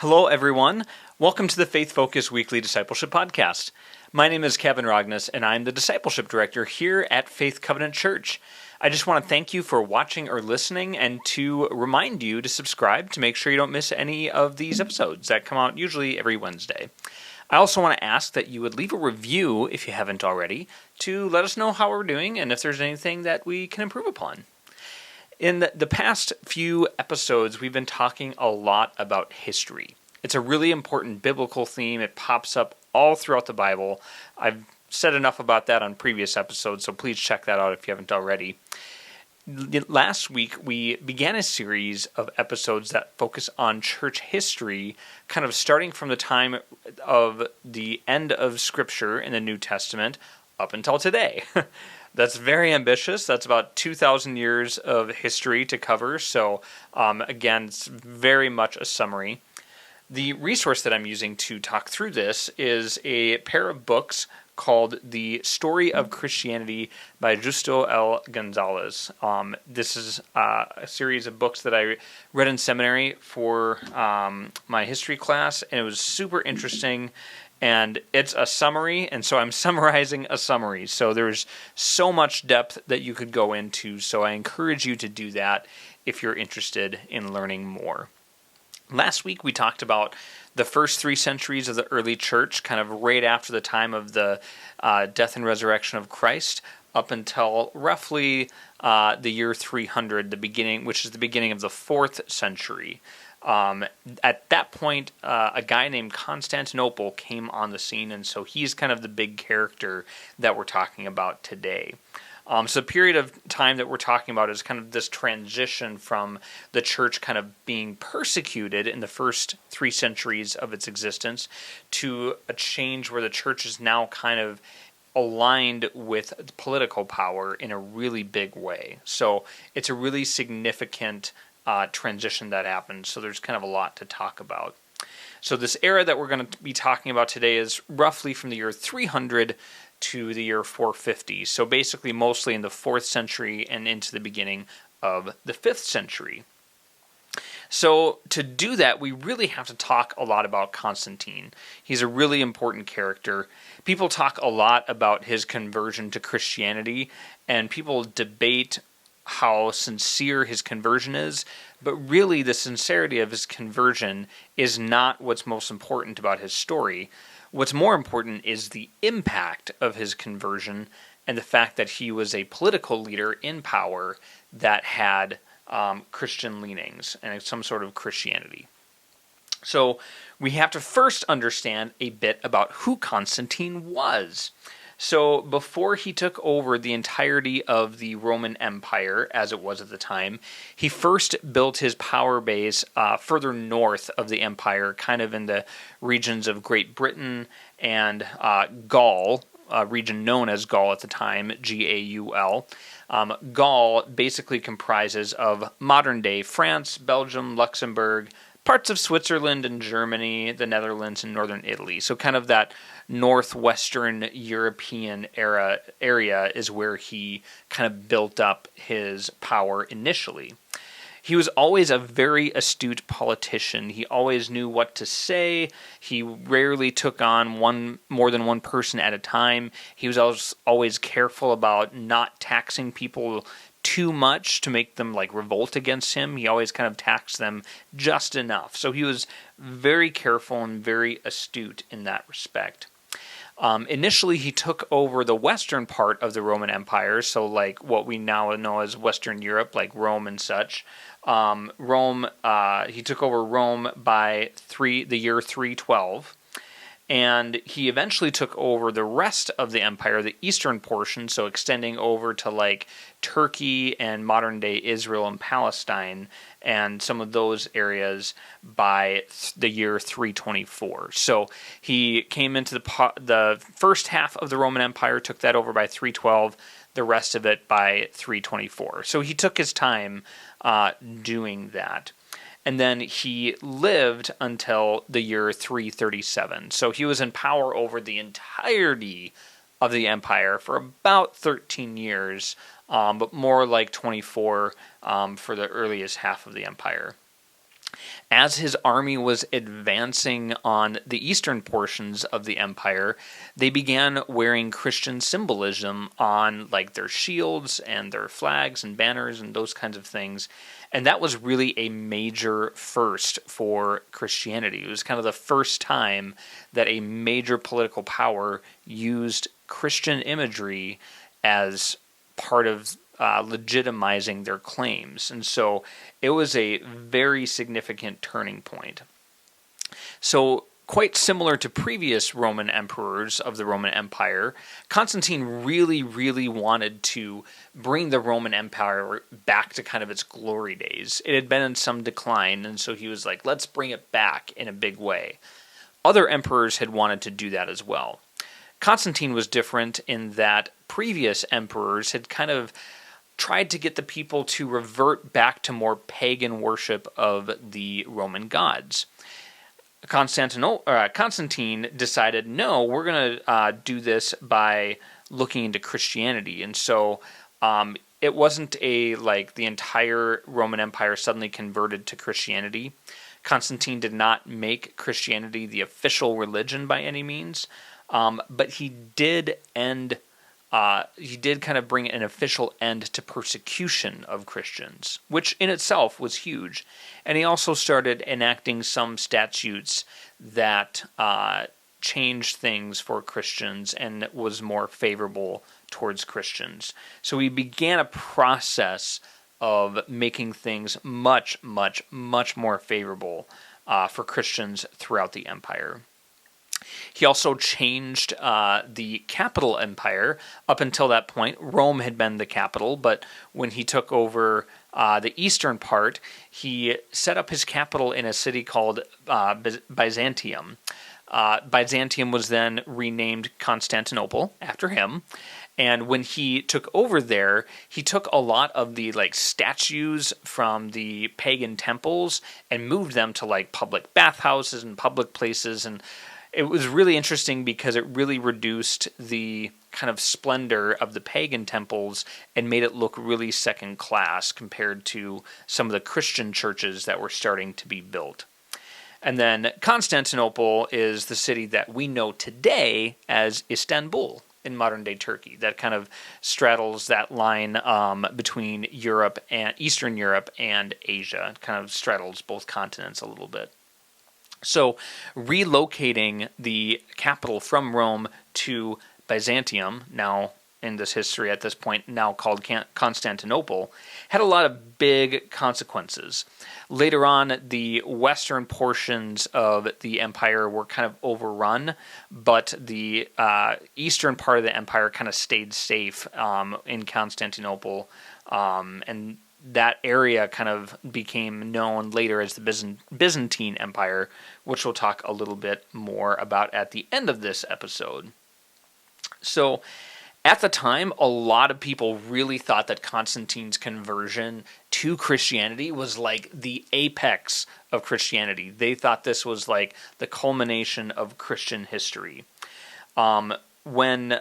Hello, everyone. Welcome to the Faith Focus Weekly Discipleship Podcast. My name is Kevin Rognus, and I'm the Discipleship Director here at Faith Covenant Church. I just want to thank you for watching or listening and to remind you to subscribe to make sure you don't miss any of these episodes that come out usually every Wednesday. I also want to ask that you would leave a review, if you haven't already, to let us know how we're doing and if there's anything that we can improve upon. In the past few episodes, we've been talking a lot about history. It's a really important biblical theme. It pops up all throughout the Bible. I've said enough about that on previous episodes, so please check that out if you haven't already. Last week, we began a series of episodes that focus on church history, kind of starting from the time of the end of Scripture in the New Testament up until today. That's very ambitious. That's about 2,000 years of history to cover. So, again, it's very much a summary. The resource that I'm using to talk through this is a pair of books called The Story of Christianity by Justo L. Gonzalez. This is a series of books that I read in seminary for my history class, and it was super interesting. And it's a summary, and so I'm summarizing a summary. So there's so much depth that you could go into, so I encourage you to do that if you're interested in learning more. Last week we talked about the first 3 centuries of the early church, kind of right after the time of the death and resurrection of Christ, up until roughly the year 300, which is the beginning of the 4th century. At that point, a guy named Constantinople came on the scene, and so he's kind of the big character that we're talking about today. So the period of time that we're talking about is kind of this transition from the church kind of being persecuted in the first 3 centuries of its existence to a change where the church is now kind of aligned with political power in a really big way. So it's a really significant transition that happened, so there's kind of a lot to talk about. So this era that we're going to be talking about today is roughly from the year 300 to the year 450, so basically mostly in the 4th century and into the beginning of the 5th century. So to do that, we really have to talk a lot about Constantine. He's a really important character. People talk a lot about his conversion to Christianity, and people debate how sincere his conversion is, but really the sincerity of his conversion is not what's most important about his story. What's more important is the impact of his conversion and the fact that he was a political leader in power that had Christian leanings and some sort of Christianity. So we have to first understand a bit about who Constantine was. So before he took over the entirety of the Roman Empire, as it was at the time, he first built his power base further north of the empire, kind of in the regions of Great Britain and Gaul, a region known as Gaul at the time, Gaul. Gaul basically comprises of modern-day France, Belgium, Luxembourg, parts of Switzerland and Germany, the Netherlands, and northern Italy. So kind of that northwestern European area is where he kind of built up his power initially. He was always a very astute politician. He always knew what to say. He rarely took on more than one person at a time. He was always careful about not taxing people too much to make them revolt against him. He always kind of taxed them just enough. So he was very careful and very astute in that respect. Initially, he took over the western part of the Roman Empire, so what we now know as Western Europe, like Rome and such. He took over Rome by the year 312. And he eventually took over the rest of the empire, the eastern portion, so extending over to Turkey and modern-day Israel and Palestine and some of those areas by the year 324. So he came into the first half of the Roman Empire, took that over by 312, the rest of it by 324. So he took his time doing that. And then he lived until the year 337. So he was in power over the entirety of the empire for about 13 years, but more like 24 for the earliest half of the empire. As his army was advancing on the eastern portions of the empire, they began wearing Christian symbolism on like their shields and their flags and banners and those kinds of things. And that was really a major first for Christianity. It was kind of the first time that a major political power used Christian imagery as part of legitimizing their claims. And so it was a very significant turning point. So quite similar to previous Roman emperors of the Roman Empire, Constantine really, really wanted to bring the Roman Empire back to kind of its glory days. It had been in some decline, and so he was like, let's bring it back in a big way. Other emperors had wanted to do that as well. Constantine was different in that previous emperors had kind of tried to get the people to revert back to more pagan worship of the Roman gods. Constantine decided, no, we're going to do this by looking into Christianity. And so it wasn't like the entire Roman Empire suddenly converted to Christianity. Constantine did not make Christianity the official religion by any means, but he did kind of bring an official end to persecution of Christians, which in itself was huge. And he also started enacting some statutes that changed things for Christians and was more favorable towards Christians. So he began a process of making things much, much, much more favorable for Christians throughout the empire. He also changed the capital empire. Up until that point, Rome had been the capital, but when he took over the eastern part, he set up his capital in a city called Byzantium. Byzantium was then renamed Constantinople after him. And when he took over there, he took a lot of the statues from the pagan temples and moved them to public bathhouses and public places. And it was really interesting because it really reduced the kind of splendor of the pagan temples and made it look really second class compared to some of the Christian churches that were starting to be built. And then Constantinople is the city that we know today as Istanbul in modern-day Turkey. That kind of straddles that line between Europe and Eastern Europe and Asia. It kind of straddles both continents a little bit. So relocating the capital from Rome to Byzantium, now in this history at this point now called Constantinople, had a lot of big consequences. Later on, the western portions of the empire were kind of overrun, but the eastern part of the empire kind of stayed safe in Constantinople, and that area kind of became known later as the Byzantine Empire, which we'll talk a little bit more about at the end of this episode. So, at the time, a lot of people really thought that Constantine's conversion to Christianity was like the apex of Christianity. They thought this was like the culmination of Christian history. When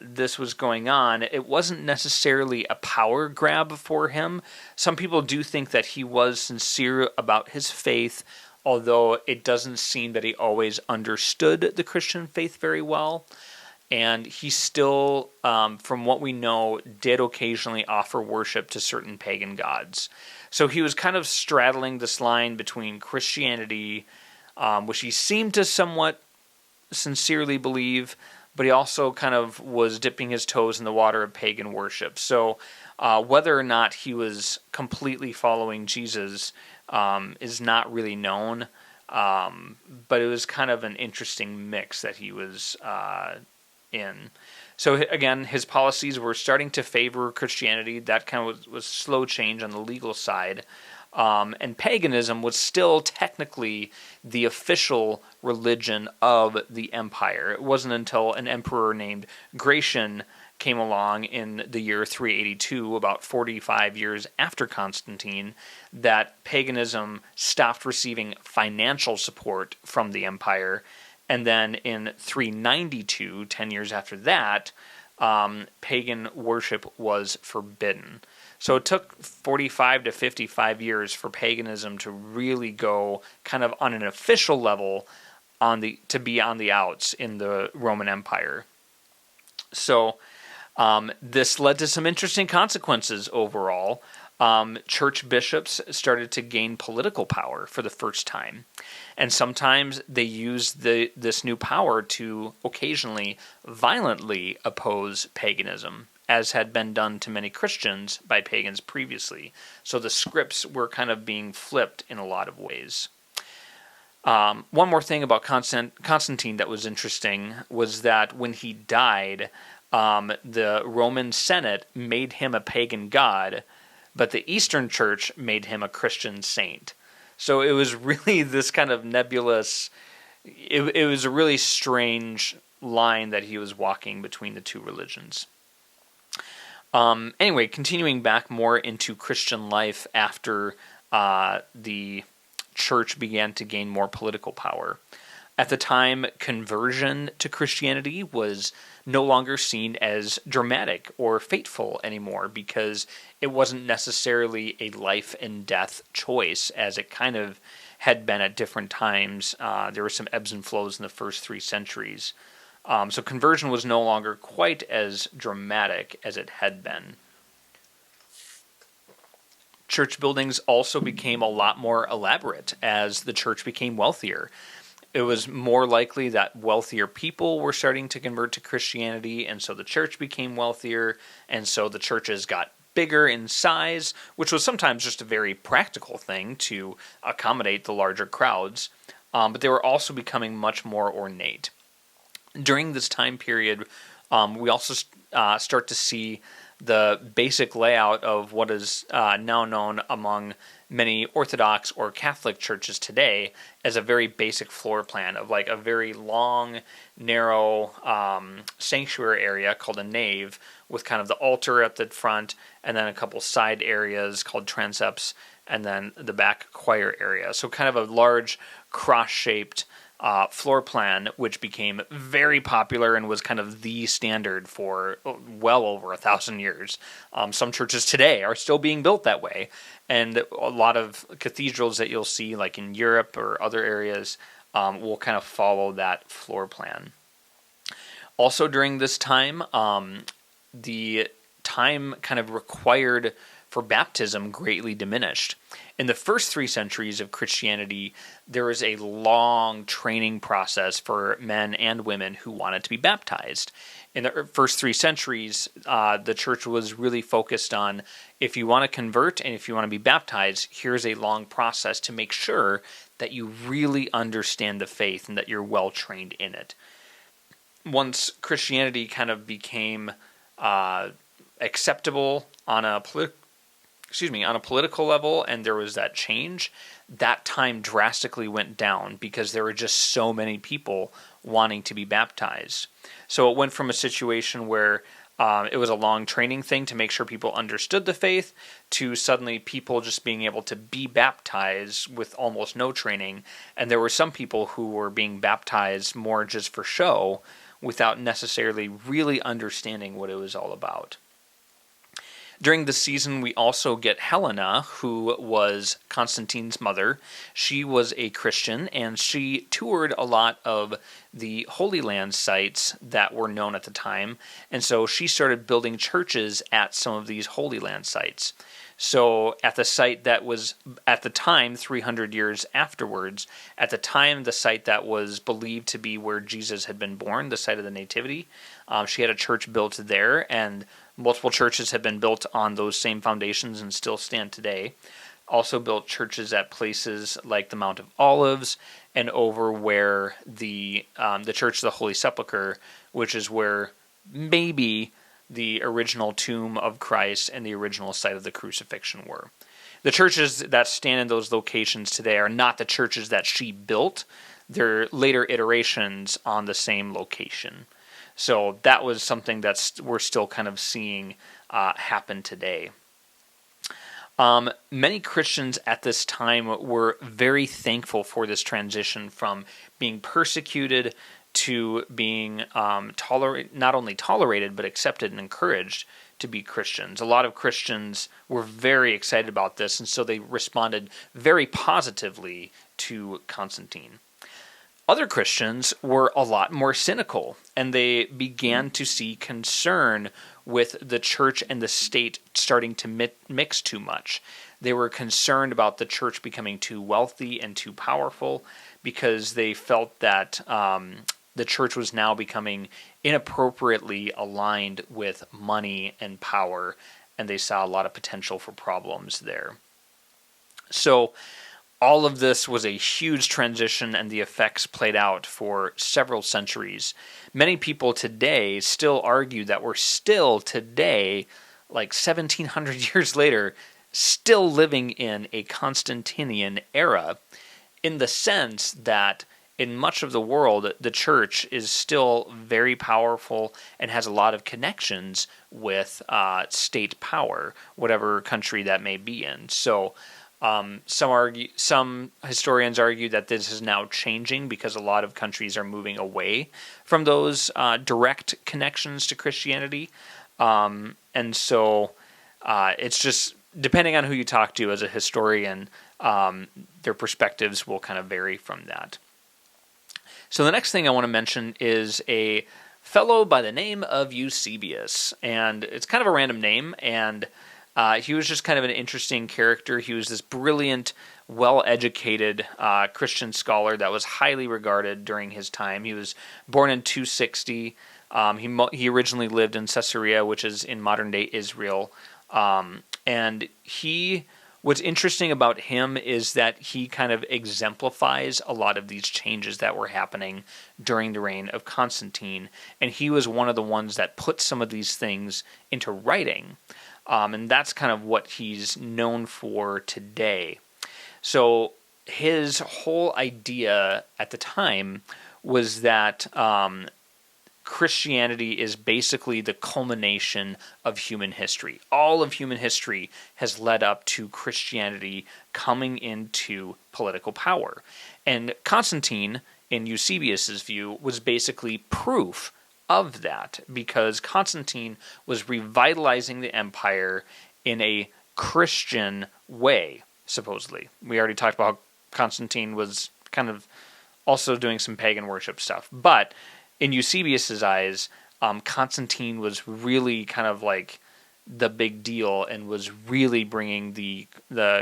this was going on, it wasn't necessarily a power grab for him. Some people do think that he was sincere about his faith, although it doesn't seem that he always understood the Christian faith very well. And he still, from what we know, did occasionally offer worship to certain pagan gods. So he was kind of straddling this line between Christianity, which he seemed to somewhat sincerely believe, but he also kind of was dipping his toes in the water of pagan worship. So whether or not he was completely following Jesus is not really known, but it was kind of an interesting mix that he was in. So again, his policies were starting to favor Christianity. That kind of was slow change on the legal side. And paganism was still technically the official religion of the empire. It wasn't until an emperor named Gratian came along in the year 382, about 45 years after Constantine, that paganism stopped receiving financial support from the empire. And then in 392, 10 years after that, pagan worship was forbidden. So it took 45 to 55 years for paganism to really go kind of on an official level to be on the outs in the Roman Empire. So this led to some interesting consequences overall. Church bishops started to gain political power for the first time. And sometimes they used this new power to occasionally violently oppose paganism, as had been done to many Christians by pagans previously. So the scripts were kind of being flipped in a lot of ways. One more thing about Constantine that was interesting was that when he died, the Roman Senate made him a pagan god, but the Eastern Church made him a Christian saint. So it was really this kind of nebulous, it was a really strange line that he was walking between the two religions. Anyway, continuing back more into Christian life after the church began to gain more political power. At the time, conversion to Christianity was no longer seen as dramatic or fateful anymore because it wasn't necessarily a life and death choice as it kind of had been at different times. There were some ebbs and flows in the first 3 centuries. So conversion was no longer quite as dramatic as it had been. Church buildings also became a lot more elaborate as the church became wealthier. It was more likely that wealthier people were starting to convert to Christianity, and so the church became wealthier, and so the churches got bigger in size, which was sometimes just a very practical thing to accommodate the larger crowds, but they were also becoming much more ornate. During this time period, we also start to see the basic layout of what is now known among many Orthodox or Catholic churches today as a very basic floor plan of like a very long, narrow sanctuary area called a nave with kind of the altar at the front and then a couple side areas called transepts and then the back choir area. So kind of a large cross-shaped floor plan, which became very popular and was kind of the standard for well over 1,000 years. Some churches today are still being built that way, and a lot of cathedrals that you'll see, like in Europe or other areas, will kind of follow that floor plan. Also during this time, the time kind of required for baptism greatly diminished. In the first 3 centuries of Christianity, there was a long training process for men and women who wanted to be baptized. In the first 3 centuries, the church was really focused on, if you want to convert and if you want to be baptized, here's a long process to make sure that you really understand the faith and that you're well trained in it. Once Christianity kind of became acceptable on a political level, and there was that change, that time drastically went down because there were just so many people wanting to be baptized. So it went from a situation where it was a long training thing to make sure people understood the faith to suddenly people just being able to be baptized with almost no training. And there were some people who were being baptized more just for show without necessarily really understanding what it was all about. During this season, we also get Helena, who was Constantine's mother. She was a Christian, and she toured a lot of the Holy Land sites that were known at the time, and so she started building churches at some of these Holy Land sites. So at the site that was, at the time, 300 years afterwards, at the time the site that was believed to be where Jesus had been born, the site of the Nativity, she had a church built there, and multiple churches have been built on those same foundations and still stand today. Also built churches at places like the Mount of Olives and over where the Church of the Holy Sepulchre, which is where maybe the original tomb of Christ and the original site of the crucifixion were. The churches that stand in those locations today are not the churches that she built. They're later iterations on the same location. So that was something that we're still kind of seeing happen today. Many Christians at this time were very thankful for this transition from being persecuted to being not only tolerated, but accepted and encouraged to be Christians. A lot of Christians were very excited about this, and so they responded very positively to Constantine. Other Christians were a lot more cynical, and they began to see concern with the church and the state starting to mix too much. They were concerned about the church becoming too wealthy and too powerful because they felt that the church was now becoming inappropriately aligned with money and power, and they saw a lot of potential for problems there. So all of this was a huge transition, and the effects played out for several centuries. Many people today still argue that we're still today, like 1700 years later, still living in a Constantinian era, in the sense that in much of the world, the church is still very powerful and has a lot of connections with state power, whatever country that may be in. So some historians argue that this is now changing because a lot of countries are moving away from those direct connections to Christianity. And so it's just, depending on who you talk to as a historian, their perspectives will kind of vary from that. So the next thing I want to mention is a fellow by the name of Eusebius, and it's kind of a random name, and he was just kind of an interesting character. He was this brilliant, well-educated Christian scholar that was highly regarded during his time. He was born in 260. He originally lived in Caesarea, which is in modern-day Israel, and what's interesting about him is that he kind of exemplifies a lot of these changes that were happening during the reign of Constantine, and he was one of the ones that put some of these things into writing, and that's kind of what he's known for today. So his whole idea at the time was that Christianity is basically the culmination of human history. All of human history has led up to Christianity coming into political power. And Constantine, in Eusebius's view, was basically proof of that, because Constantine was revitalizing the empire in a Christian way, supposedly. We already talked about how Constantine was kind of also doing some pagan worship stuff, but in Eusebius's eyes, Constantine was really kind of like the big deal and was really bringing the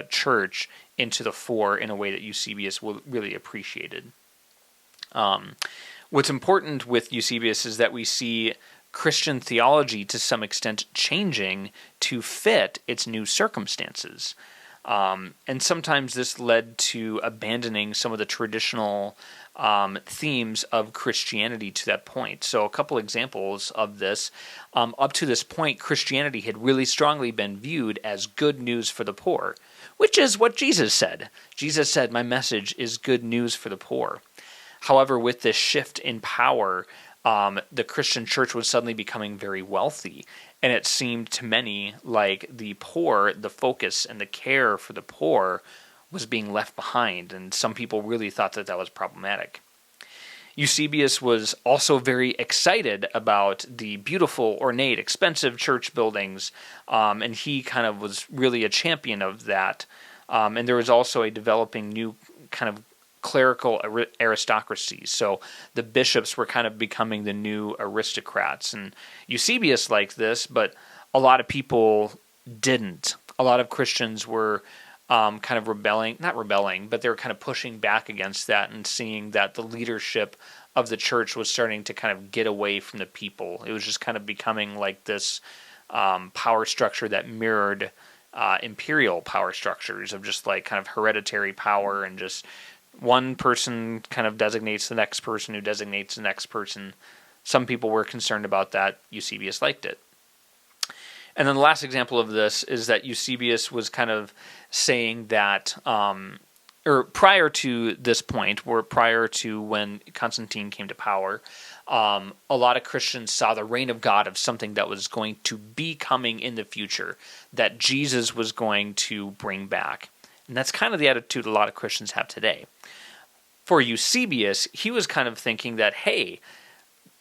church into the fore in a way that Eusebius really appreciated. What's important with Eusebius is that we see Christian theology to some extent changing to fit its new circumstances. And sometimes this led to abandoning some of the traditional themes of Christianity to that point. So a couple examples of this. Up to this point, Christianity had really strongly been viewed as good news for the poor, which is what Jesus said. Jesus said, "My message is good news for the poor." However, with this shift in power, the Christian church was suddenly becoming very wealthy, and it seemed to many like the poor, the focus and the care for the poor, was being left behind, and some people really thought that that was problematic. Eusebius was also very excited about the beautiful, ornate, expensive church buildings, and he kind of was really a champion of that. And there was also a developing new kind of clerical aristocracy. So the bishops were kind of becoming the new aristocrats. And Eusebius liked this, but a lot of people didn't. A lot of Christians were kind of not rebelling, but they were kind of pushing back against that and seeing that the leadership of the church was starting to kind of get away from the people. It was just kind of becoming like this power structure that mirrored imperial power structures of just like kind of hereditary power, and just one person kind of designates the next person who designates the next person. Some people were concerned about that. Eusebius liked it. And then the last example of this is that Eusebius was kind of saying that, or prior to this point, or prior to when Constantine came to power, a lot of Christians saw the reign of God of something that was going to be coming in the future, that Jesus was going to bring back. And that's kind of the attitude a lot of Christians have today. For Eusebius, he was kind of thinking that, hey,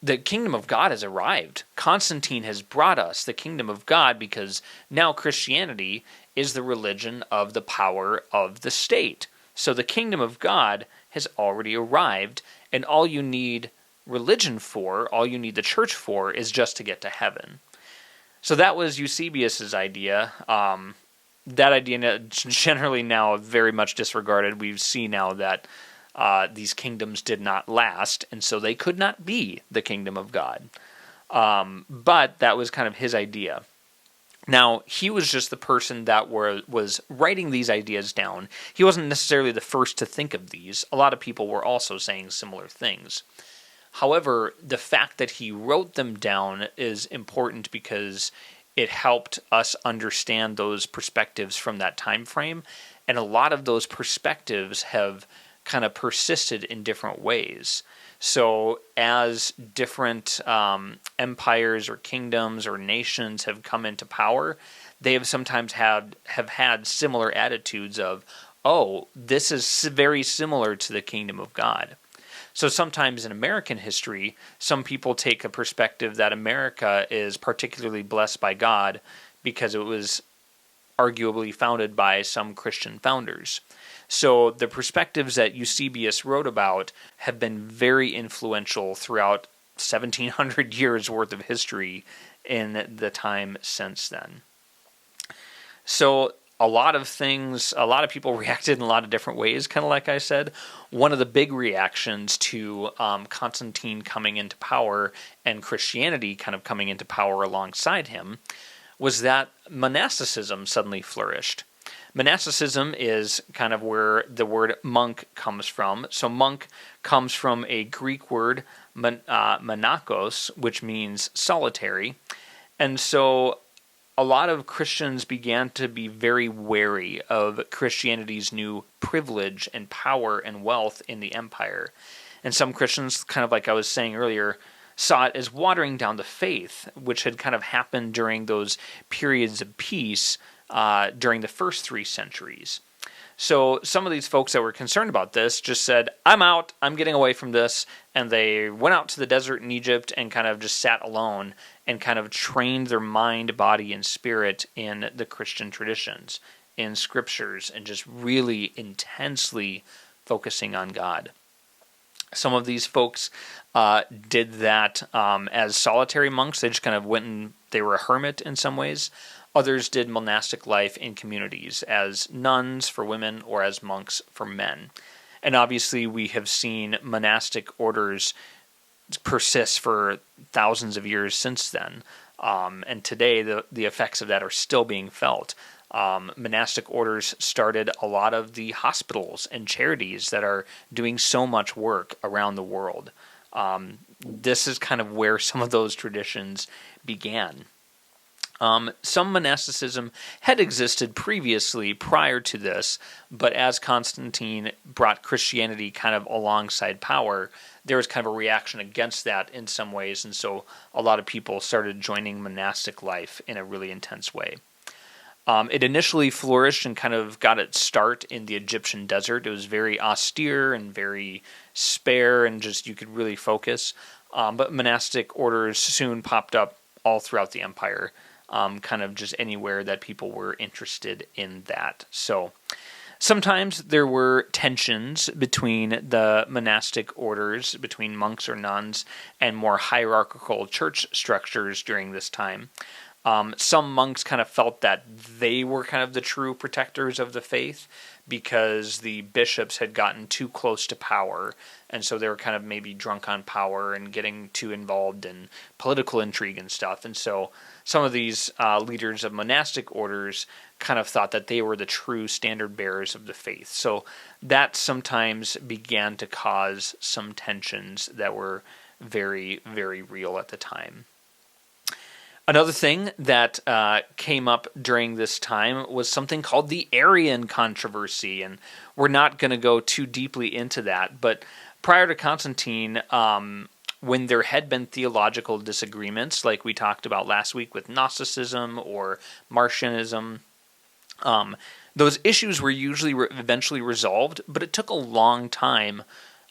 the kingdom of God has arrived. Constantine has brought us the kingdom of God because now Christianity is the religion of the power of the state. So the kingdom of God has already arrived, and all you need religion for, all you need the church for, is just to get to heaven. So that was Eusebius's idea. That idea generally now very much disregarded. We see now that these kingdoms did not last, and so they could not be the kingdom of God. But that was kind of his idea. Now, he was just the person that was writing these ideas down. He wasn't necessarily the first to think of these. A lot of people were also saying similar things. However, the fact that he wrote them down is important because it helped us understand those perspectives from that time frame, and a lot of those perspectives have kind of persisted in different ways. So as different empires or kingdoms or nations have come into power, they have sometimes have had similar attitudes of, oh, this is very similar to the kingdom of God. So sometimes in American history, some people take a perspective that America is particularly blessed by God because it was arguably founded by some Christian founders. So the perspectives that Eusebius wrote about have been very influential throughout 1,700 years worth of history in the time since then. So a lot of people reacted in a lot of different ways, kind of like I said. One of the big reactions to Constantine coming into power and Christianity kind of coming into power alongside him was that monasticism suddenly flourished. Monasticism is kind of where the word monk comes from. So monk comes from a Greek word, monakos, which means solitary. And so a lot of Christians began to be very wary of Christianity's new privilege and power and wealth in the empire. And some Christians, kind of like I was saying earlier, saw it as watering down the faith, which had kind of happened during those periods of peace during the first 3 centuries. So some of these folks that were concerned about this just said, I'm out, I'm getting away from this, and they went out to the desert in Egypt and kind of just sat alone and kind of trained their mind, body, and spirit in the Christian traditions, in scriptures, and just really intensely focusing on God. Some of these folks did that as solitary monks. They just kind of went and they were a hermit in some ways. Others did monastic life in communities as nuns for women or as monks for men. And obviously we have seen monastic orders persist for thousands of years since then. And today the effects of that are still being felt. Monastic orders started a lot of the hospitals and charities that are doing so much work around the world. This is kind of where some of those traditions began. Some monasticism had existed previously prior to this, but as Constantine brought Christianity kind of alongside power, there was kind of a reaction against that in some ways, and so a lot of people started joining monastic life in a really intense way. It initially flourished and kind of got its start in the Egyptian desert. It was very austere and very spare, and just you could really focus. But monastic orders soon popped up all throughout the empire. Kind of just anywhere that people were interested in that. So sometimes there were tensions between the monastic orders, between monks or nuns, and more hierarchical church structures during this time. Some monks kind of felt that they were kind of the true protectors of the faith because the bishops had gotten too close to power, and so they were kind of maybe drunk on power and getting too involved in political intrigue and stuff. And so some of these leaders of monastic orders kind of thought that they were the true standard bearers of the faith. So that sometimes began to cause some tensions that were very, very real at the time. Another thing that came up during this time was something called the Arian controversy, and we're not going to go too deeply into that, but prior to Constantine, when there had been theological disagreements, like we talked about last week with Gnosticism or Marcionism, those issues were usually eventually resolved, but it took a long time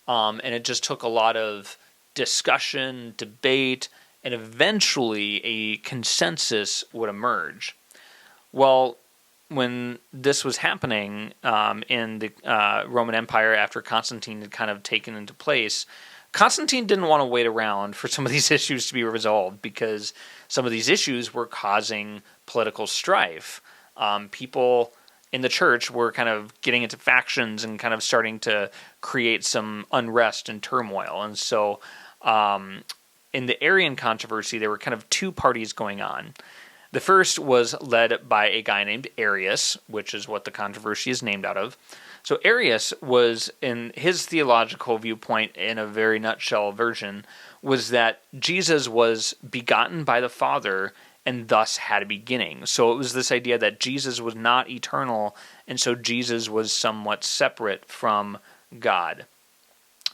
and it just took a lot of discussion, debate, and eventually a consensus would emerge. Well, when this was happening in the Roman Empire after Constantine had kind of taken into place, Constantine didn't want to wait around for some of these issues to be resolved because some of these issues were causing political strife. People in the church were kind of getting into factions and kind of starting to create some unrest and turmoil. And so in the Arian controversy, there were kind of two parties going on. The first was led by a guy named Arius, which is what the controversy is named out of. So Arius was, in his theological viewpoint, in a very nutshell version, was that Jesus was begotten by the Father and thus had a beginning. So it was this idea that Jesus was not eternal, and so Jesus was somewhat separate from God.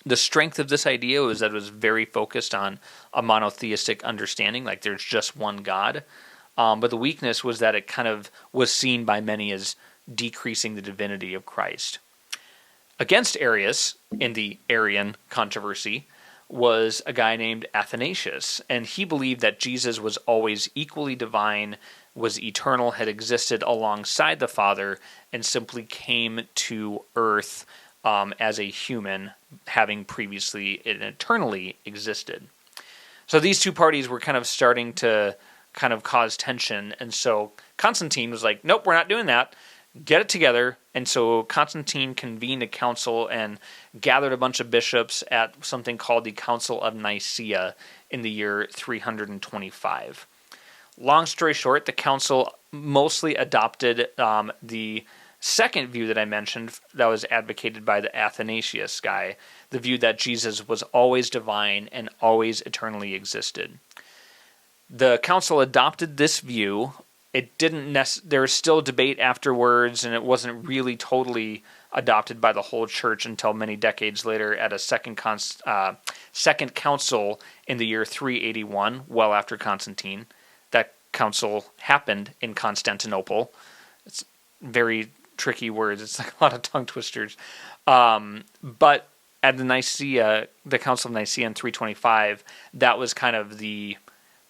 The strength of this idea was that it was very focused on a monotheistic understanding, like there's just one God. But the weakness was that it kind of was seen by many as decreasing the divinity of Christ. Against Arius, in the Arian controversy, was a guy named Athanasius, and he believed that Jesus was always equally divine, was eternal, had existed alongside the Father, and simply came to earth as a human, having previously and eternally existed. So these two parties were kind of starting to kind of cause tension, and so Constantine was like, nope, we're not doing that. Get it together. And so Constantine convened a council and gathered a bunch of bishops at something called the Council of Nicaea in the year 325. Long story short, the council mostly adopted the second view that I mentioned that was advocated by the Athanasius guy, the view that Jesus was always divine and always eternally existed. The council adopted this view. It didn't there was still debate afterwards, and it wasn't really totally adopted by the whole church until many decades later at a second council in the year 381, well after Constantine. That council happened in Constantinople. It's very tricky words. It's like a lot of tongue twisters. But at the Council of Nicaea in 325, that was kind of the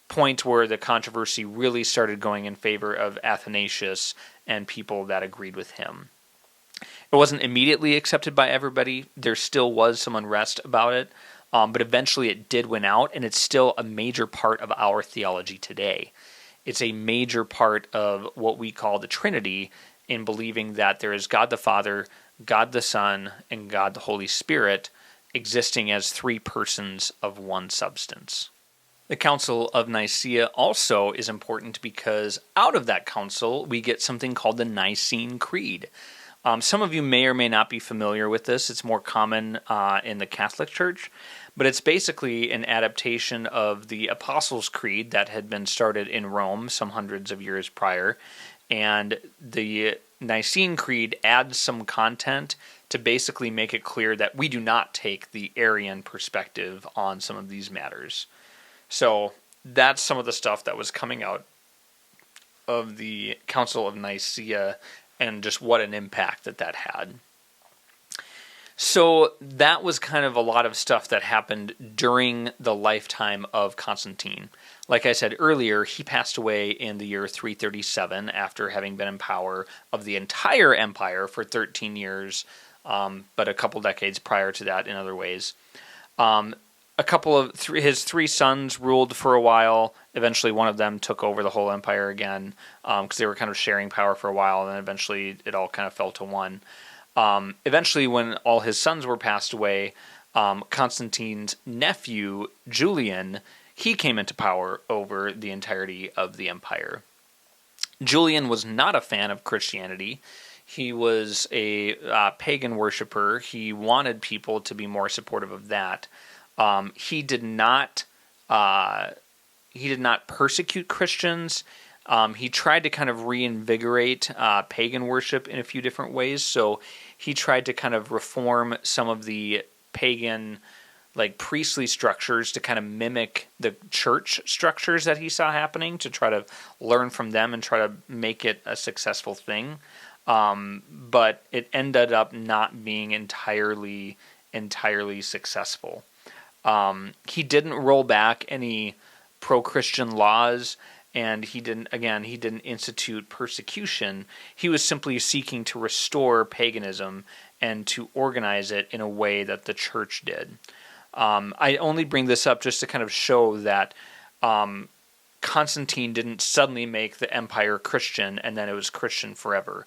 point where the controversy really started going in favor of Athanasius and people that agreed with him. It wasn't immediately accepted by everybody. There still was some unrest about it, but eventually it did win out, and it's still a major part of our theology today. It's a major part of what we call the Trinity, in believing that there is God the Father, God the Son, and God the Holy Spirit existing as three persons of one substance. The Council of Nicaea also is important because out of that council we get something called the Nicene Creed. Some of you may or may not be familiar with this. It's more common in the Catholic Church, but it's basically an adaptation of the Apostles' Creed that had been started in Rome some hundreds of years prior, and the Nicene Creed adds some content to basically make it clear that we do not take the Arian perspective on some of these matters. So that's some of the stuff that was coming out of the Council of Nicaea and just what an impact that had. So that was kind of a lot of stuff that happened during the lifetime of Constantine. Like I said earlier, he passed away in the year 337 after having been in power of the entire empire for 13 years, but a couple decades prior to that in other ways. A couple of his three sons ruled for a while. Eventually, one of them took over the whole empire again because they were kind of sharing power for a while, and then eventually it all kind of fell to one. Eventually, when all his sons were passed away, Constantine's nephew, Julian, he came into power over the entirety of the empire. Julian was not a fan of Christianity. He was a pagan worshiper. He wanted people to be more supportive of that. He did not persecute Christians. He tried to kind of reinvigorate pagan worship in a few different ways. So he tried to kind of reform some of the pagan, like priestly structures to kind of mimic the church structures that he saw happening, to try to learn from them and try to make it a successful thing. But it ended up not being entirely entirely successful. He didn't roll back any pro-Christian laws, and he didn't institute persecution. He was simply seeking to restore paganism and to organize it in a way that the church did. I only bring this up just to kind of show that Constantine didn't suddenly make the empire Christian and then it was Christian forever.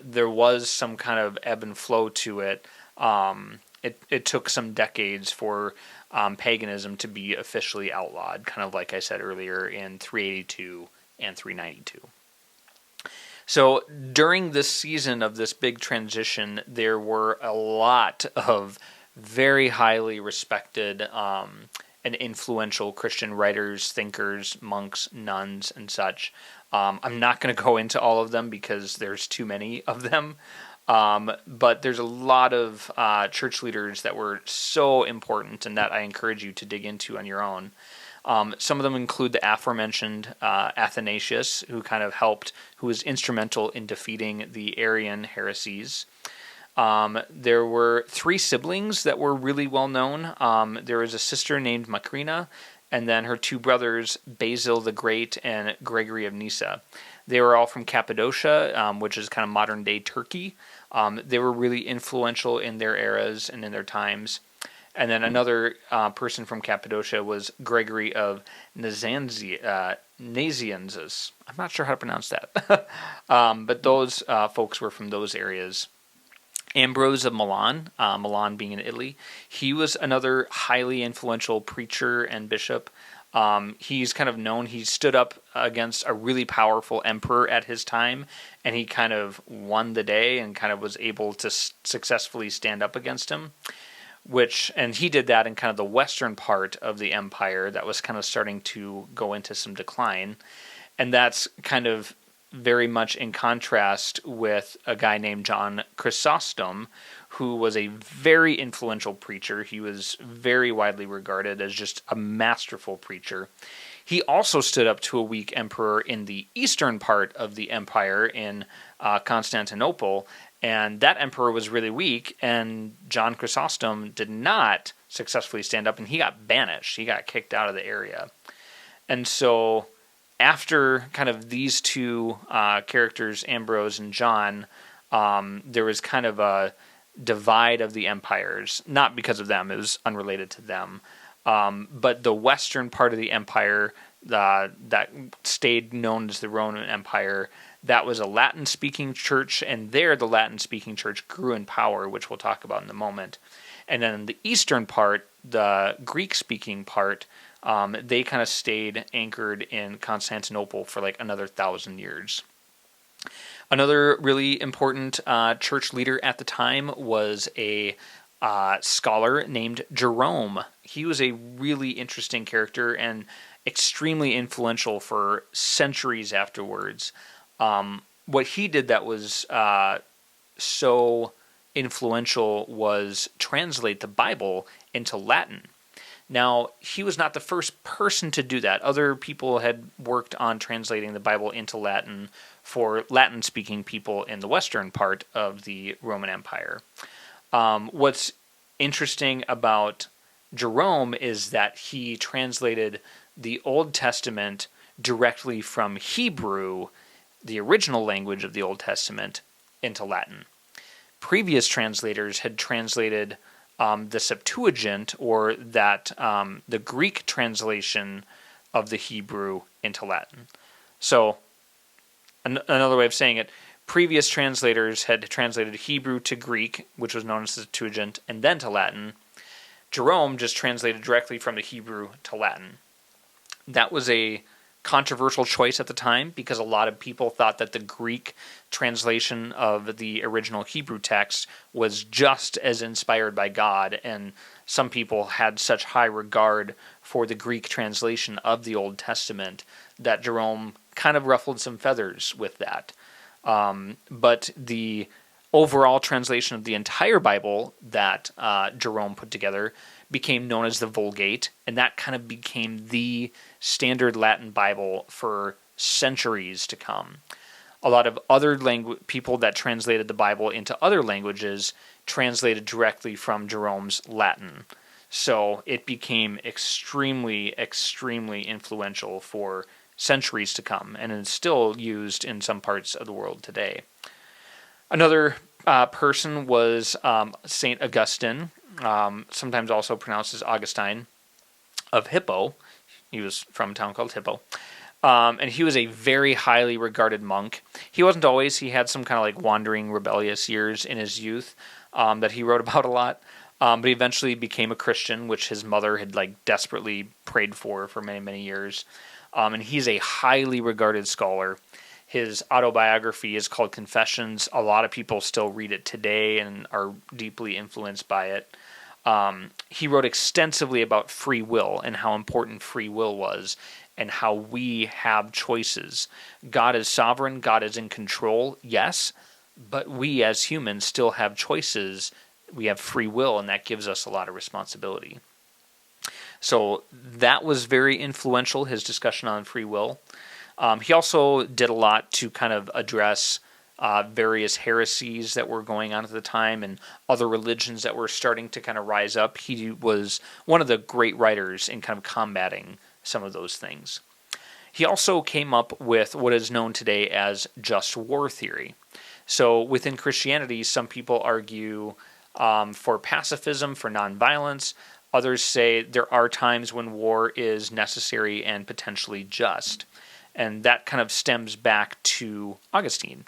There was some kind of ebb and flow to it. It took some decades for paganism to be officially outlawed, kind of like I said earlier in 382 and 392. So during this season of this big transition, there were a lot of very highly respected and influential Christian writers, thinkers, monks, nuns, and such. I'm not going to go into all of them because there's too many of them. But there's a lot of church leaders that were so important and that I encourage you to dig into on your own. Some of them include the aforementioned Athanasius, who was instrumental in defeating the Arian heresies. There were 3 siblings that were really well known. There was a sister named Macrina, and then her 2 brothers, Basil the Great and Gregory of Nyssa. They were all from Cappadocia, which is kind of modern-day Turkey. They were really influential in their eras and in their times. And then another person from Cappadocia was Gregory of Nazianzus. I'm not sure how to pronounce that. But those folks were from those areas. Ambrose of Milan, Milan being in Italy, he was another highly influential preacher and bishop. He's kind of known, he stood up against a really powerful emperor at his time, and he kind of won the day and kind of was able to successfully stand up against him. And he did that in kind of the western part of the empire that was kind of starting to go into some decline. And that's kind of very much in contrast with a guy named John Chrysostom, who was a very influential preacher. He was very widely regarded as just a masterful preacher. He also stood up to a weak emperor in the eastern part of the empire in Constantinople, and that emperor was really weak, and John Chrysostom did not successfully stand up, and he got banished. He got kicked out of the area. And so after kind of these 2 characters, Ambrose and John, there was kind of a divide of the empires, not because of them, it was unrelated to them. But the western part of the empire that stayed known as the Roman Empire, that was a Latin-speaking church, and there the Latin-speaking church grew in power, which we'll talk about in a moment. And then the eastern part, the Greek-speaking part, they kind of stayed anchored in Constantinople for like another 1,000 years. Another really important church leader at the time was a scholar named Jerome. He was a really interesting character and extremely influential for centuries afterwards. What he did that was so influential was translate the Bible into Latin. Now, he was not the first person to do that. Other people had worked on translating the Bible into Latin for Latin-speaking people in the western part of the Roman Empire. What's interesting about Jerome is that he translated the Old Testament directly from Hebrew, the original language of the Old Testament, into Latin. Previous translators had translated the Septuagint, or that the Greek translation of the Hebrew, into Latin. So, another way of saying it, previous translators had translated Hebrew to Greek, which was known as the Septuagint, and then to Latin. Jerome just translated directly from the Hebrew to Latin. That was a controversial choice at the time because a lot of people thought that the Greek translation of the original Hebrew text was just as inspired by God, and some people had such high regard for the Greek translation of the Old Testament that Jerome kind of ruffled some feathers with that. But the overall translation of the entire Bible that Jerome put together became known as the Vulgate, and that kind of became the standard Latin Bible for centuries to come. A lot of other people that translated the Bible into other languages translated directly from Jerome's Latin. So it became extremely, extremely influential for centuries to come, and is still used in some parts of the world today. Another person was St. Augustine, sometimes also pronounced as Augustine, of Hippo. He was from a town called Hippo. And he was a very highly regarded monk. He wasn't always. He had some kind of like wandering, rebellious years in his youth that he wrote about a lot. But he eventually became a Christian, which his mother had like desperately prayed for many, many years. And he's a highly regarded scholar. His autobiography is called Confessions. A lot of people still read it today and are deeply influenced by it. He wrote extensively about free will and how important free will was and how we have choices. God is sovereign, God is in control, yes, but we as humans still have choices. We have free will, and that gives us a lot of responsibility. So that was very influential, his discussion on free will. He also did a lot to kind of address various heresies that were going on at the time and other religions that were starting to kind of rise up. He was one of the great writers in kind of combating some of those things. He also came up with what is known today as just war theory. So within Christianity, some people argue for pacifism, for nonviolence. Others say there are times when war is necessary and potentially just. And that kind of stems back to Augustine.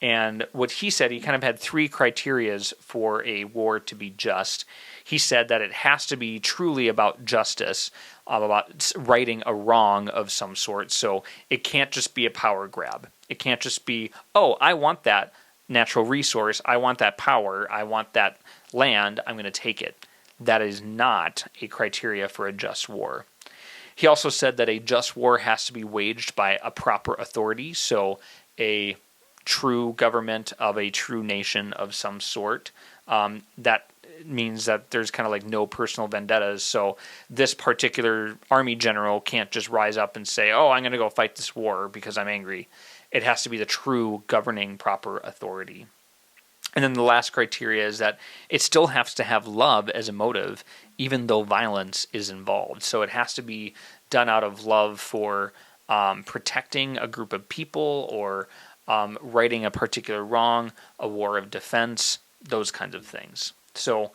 And what he said, he kind of had three criterias for a war to be just. He said that it has to be truly about justice, about righting a wrong of some sort. So it can't just be a power grab. It can't just be, oh, I want that natural resource, I want that power, I want that land, I'm going to take it. That is not a criteria for a just war. He also said that a just war has to be waged by a proper authority, so a true government of a true nation of some sort. That means that there's kind of like no personal vendettas, so this particular army general can't just rise up and say, oh, I'm going to go fight this war because I'm angry. It has to be the true governing proper authority. And then the last criteria is that it still has to have love as a motive, even though violence is involved. So it has to be done out of love for protecting a group of people or righting a particular wrong, a war of defense, those kinds of things. So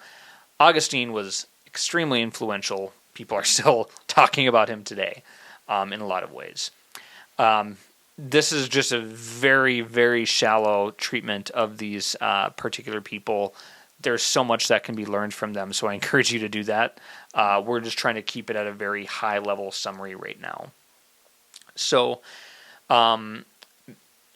Augustine was extremely influential. People are still talking about him today in a lot of ways. This is just a very, very shallow treatment of these particular people. There's so much that can be learned from them, so I encourage you to do that. We're just trying to keep it at a very high-level summary right now. So,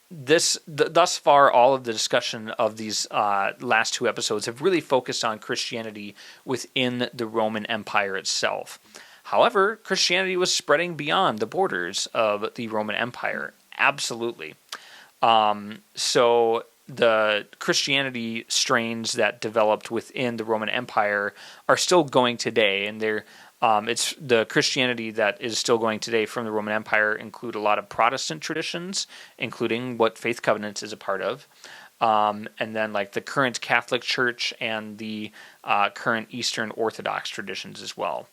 thus far, all of the discussion of these last two episodes have really focused on Christianity within the Roman Empire itself. However, Christianity was spreading beyond the borders of the Roman Empire. Absolutely. So the Christianity strains that developed within the Roman Empire are still going today, and it's the Christianity that is still going today from the Roman Empire include a lot of Protestant traditions, including what Faith Covenants is a part of, and then like the current Catholic Church and the current Eastern Orthodox traditions as well.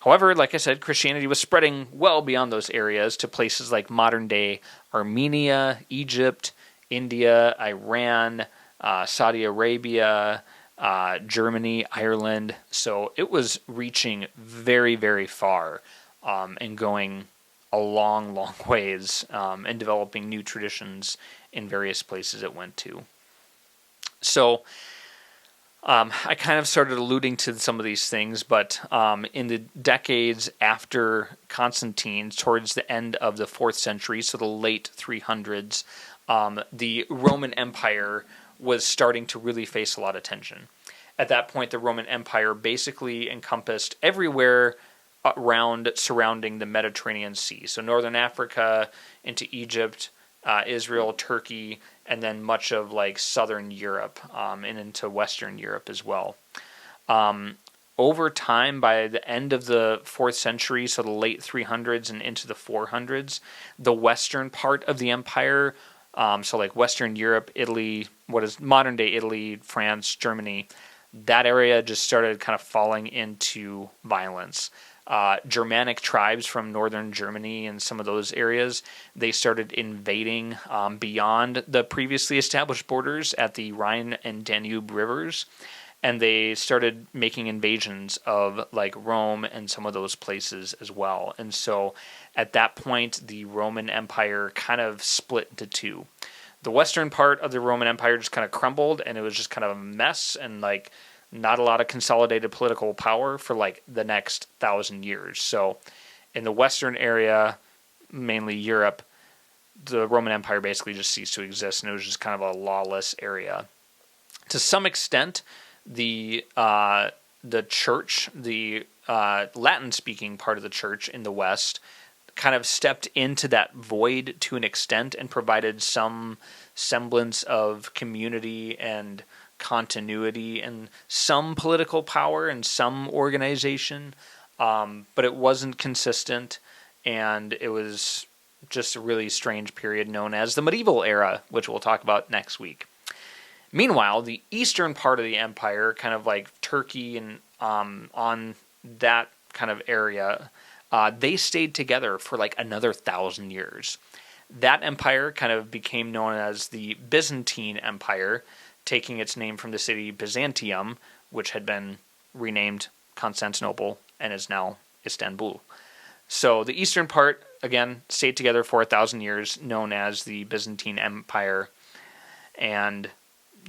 However, like I said, Christianity was spreading well beyond those areas to places like modern-day Armenia, Egypt, India, Iran, Saudi Arabia, Germany, Ireland. So it was reaching very, very far and going a long, long ways and developing new traditions in various places it went to. So I kind of started alluding to some of these things, but in the decades after Constantine, towards the end of the 4th century, so the late 300s, the Roman Empire was starting to really face a lot of tension. At that point, the Roman Empire basically encompassed everywhere surrounding the Mediterranean Sea. So northern Africa into Egypt, Israel, Turkey, and then much of like southern Europe and into Western Europe as well. Over time, by the end of the 4th century, so the late 300s and into the 400s, the western part of the empire So like Western Europe, Italy, what is modern day Italy, France, Germany, that area just started kind of falling into violence. Germanic tribes from northern Germany and some of those areas, they started invading beyond the previously established borders at the Rhine and Danube rivers, and they started making invasions of like Rome and some of those places as well. And so at that point, the Roman Empire kind of split into two. The western part of the Roman Empire just kind of crumbled, and it was just kind of a mess and like not a lot of consolidated political power for like the next 1,000 years. So in the western area, mainly Europe, the Roman Empire basically just ceased to exist, and it was just kind of a lawless area. To some extent, the church, the Latin-speaking part of the church in the West, kind of stepped into that void to an extent and provided some semblance of community and continuity and some political power and some organization, but it wasn't consistent, and it was just a really strange period known as the medieval era, which we'll talk about next week. Meanwhile, the eastern part of the empire, kind of like Turkey and on that kind of area, they stayed together for like another 1,000 years. That empire kind of became known as the Byzantine Empire, taking its name from the city Byzantium, which had been renamed Constantinople and is now Istanbul. So the eastern part, again, stayed together for 1,000 years, known as the Byzantine Empire. And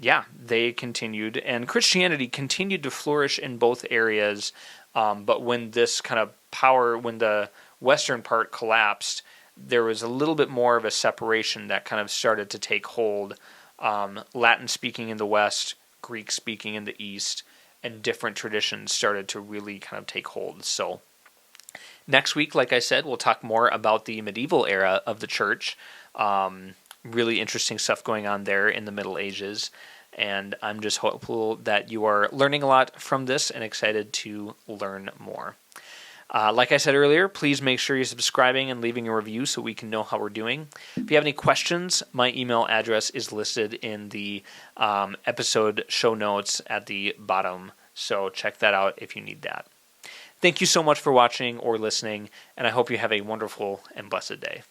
yeah, they continued, and Christianity continued to flourish in both areas. But when this kind of power, when the western part collapsed, there was a little bit more of a separation that kind of started to take hold. Latin speaking in the West, Greek speaking in the East, and different traditions started to really kind of take hold. So next week, like I said, we'll talk more about the medieval era of the church. Really interesting stuff going on there in the Middle Ages, and I'm just hopeful that you are learning a lot from this and excited to learn more. Like I said earlier, please make sure you're subscribing and leaving a review so we can know how we're doing. If you have any questions, my email address is listed in the episode show notes at the bottom, so check that out if you need that. Thank you so much for watching or listening, and I hope you have a wonderful and blessed day.